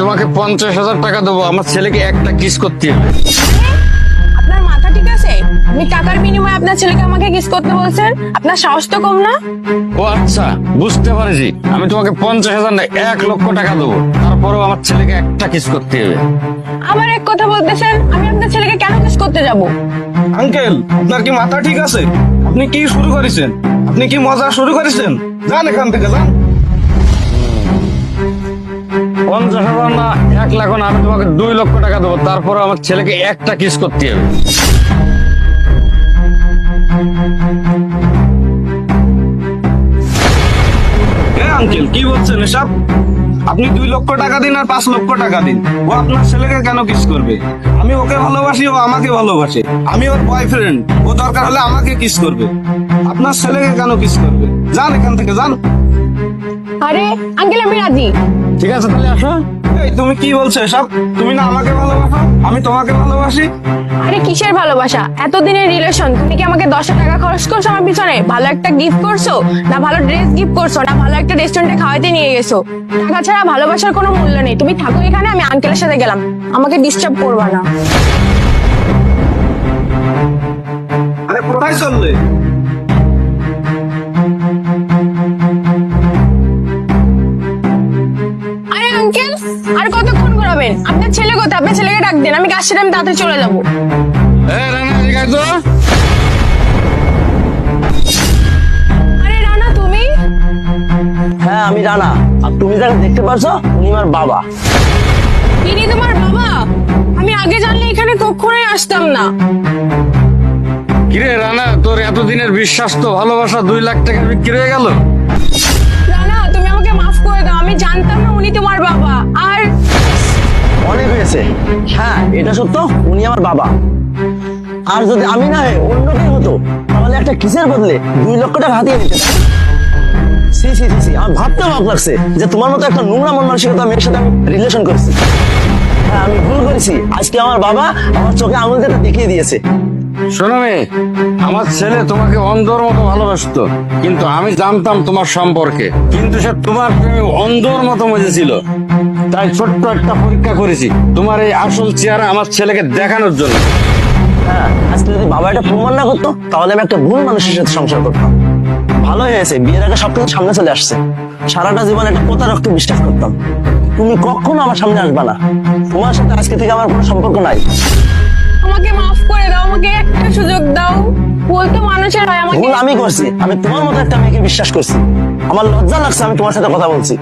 তোমাকে 50,000 টাকা দেবো, আমার ছেলেকে একটা কিস করতে হবে। আপনার মাথা ঠিক আছে? আপনি টাকার বিনিময়ে আপনার ছেলেকে আমাকে কিস করতে বলছেন? আপনার সাহস তো কম না? ও আচ্ছা, বুঝতে পারছি। আমি তোমাকে 50,000 না 1,00,000 টাকা দেবো, তারপরেও আমার ছেলেকে একটা কিস করতে হবে। আবার এক কথা বলতেছেন, আমি আপনার ছেলেকে কেন কিস করতে যাব? আঙ্কেল, আপনার কি মাথা ঠিক আছে? আপনি কি শুরু করেছেন? আপনি কি মজা শুরু করেছেন? যান এখান থেকে, যান। 50,000 না 1,00,000 না, আমি তোমাকে 2,00,000 টাকা দেবো, তারপরে আমার ছেলেকে একটা কিস করতে হবে। আঙ্কেল, কি বলছেন এসব? আপনি 2,00,000 টাকা দিন আর 5,00,000 টাকা দিন, ও আপনার ছেলেকে কেন কিস করবে? আমি ওকে ভালোবাসি, ও আমাকে ভালোবাসে। আমি ওর বয়ফ্রেন্ড, ও দরকার হলে আমাকে কিস করবে। আপনার ছেলেকে কেন কিস করবে? যান এখান থেকে, যান। আরে আঙ্কেল, আমি রাজি। ঠিক আছে, তাহলে আসো। এই তুমি কি বলছো এসব? তুমি না আমাকে ভালোবাসো, আমি তোমাকে ভালোবাসি। আরে কিসের ভালোবাসা? এতদিনের রিলেশন, তুমি কি আমাকে 10 টাকা খরচ করছো আমার পিছনে? ভালো একটা গিফট করছো না, ভালো ড্রেস গিফট করছো না, ভালো একটা রেস্টুরেন্টে খাওয়াতে নিয়ে গেছো? টাকা ছাড়া ভালোবাসার কোনো মূল্য নেই। তুমি থাকো এখানে, আমি আঙ্কেলের সাথে গেলাম। আমাকে ডিস্টার্ব করবা না। আরে কোথায় চললে? আরে আঙ্কেল, আর কতক্ষণ ঘোরাবেন? আপনার ছেলে কোথায়? আপনার ছেলেকে ডাক দেন, আমি কাজ সেরে আমি তাড়াতাড়ি চলে যাবো। রানা, ঠিক আছে। আরে রানা, তুমি? হ্যাঁ, আমি রানা। আর তুমি যাকে দেখতে পারছো, উনি আমার বাবা। ইনি তোমার বাবা? আমি আগে জানলে এখানে কখনোই আসতাম না। কিরে রানা, তোর এতদিনের বিশ্বাস তো ভালোবাসা 2,00,000 টাকা বিক্রি হয়ে গেল। রানা, তুমি আমাকে মাফ করে দাও। আমি জানতাম না উনি তোমার বাবা। আর অনেক হয়েছে। হ্যাঁ, এটা সত্য, উনি আমার বাবা। আর যদি আমি না হয়ে অন্য কেউ হতো, তাহলে একটা কিসের বদলে 2,00,000 টাকা হাতিয়ে নিতে। সি সি সি সি, আমার ভাবতে অবাক লাগছে যে তোমার মতো একটা নোংরা মন মানসিকতা মেয়ের সাথে আমি রিলেশন করেছি। হ্যাঁ, আমি ভুল করেছি। আজকে আমার বাবা আমার চোখে আঙুল দিয়ে দেখিয়ে দিয়েছে। শোনো মেয়ে, আমার ছেলে তোমাকে অন্ধর মতো ভালোবাসতো, কিন্তু আমি জানতাম তোমার সম্পর্কে, কিন্তু সে তোমার প্রেমে অন্ধর মতো মজেছিল। তাই ছোট্ট একটা পরীক্ষা করেছি তোমার এই আসল চেহারা আমার ছেলেকে দেখানোর জন্য। হ্যাঁ, আজকে যদি বাবা এটা প্রমাণ না করতো, তাহলে আমি একটা ভুল মানুষের সাথে সংসার করতাম। ভালো হয়েছে, বিয়ের আগে সবকিছু সামনে চলে আসছে। সারাটা জীবন একটা প্রতারককে বিশ্বাস করতাম। তুমি কখনো আমার সামনে আসবে না। তোমার সাথে আজকে থেকে আমার কোনো সম্পর্ক নাই। আমাকে মাফ করে দাও, আমাকে একটা সুযোগ দাও। ভুল তো মানুষের হয়। আমাকে ভুল আমি করছি, আমি তোমার মতো একটা মেয়েকে বিশ্বাস করছি। আমার লজ্জা লাগছে আমি তোমার সাথে কথা বলছি।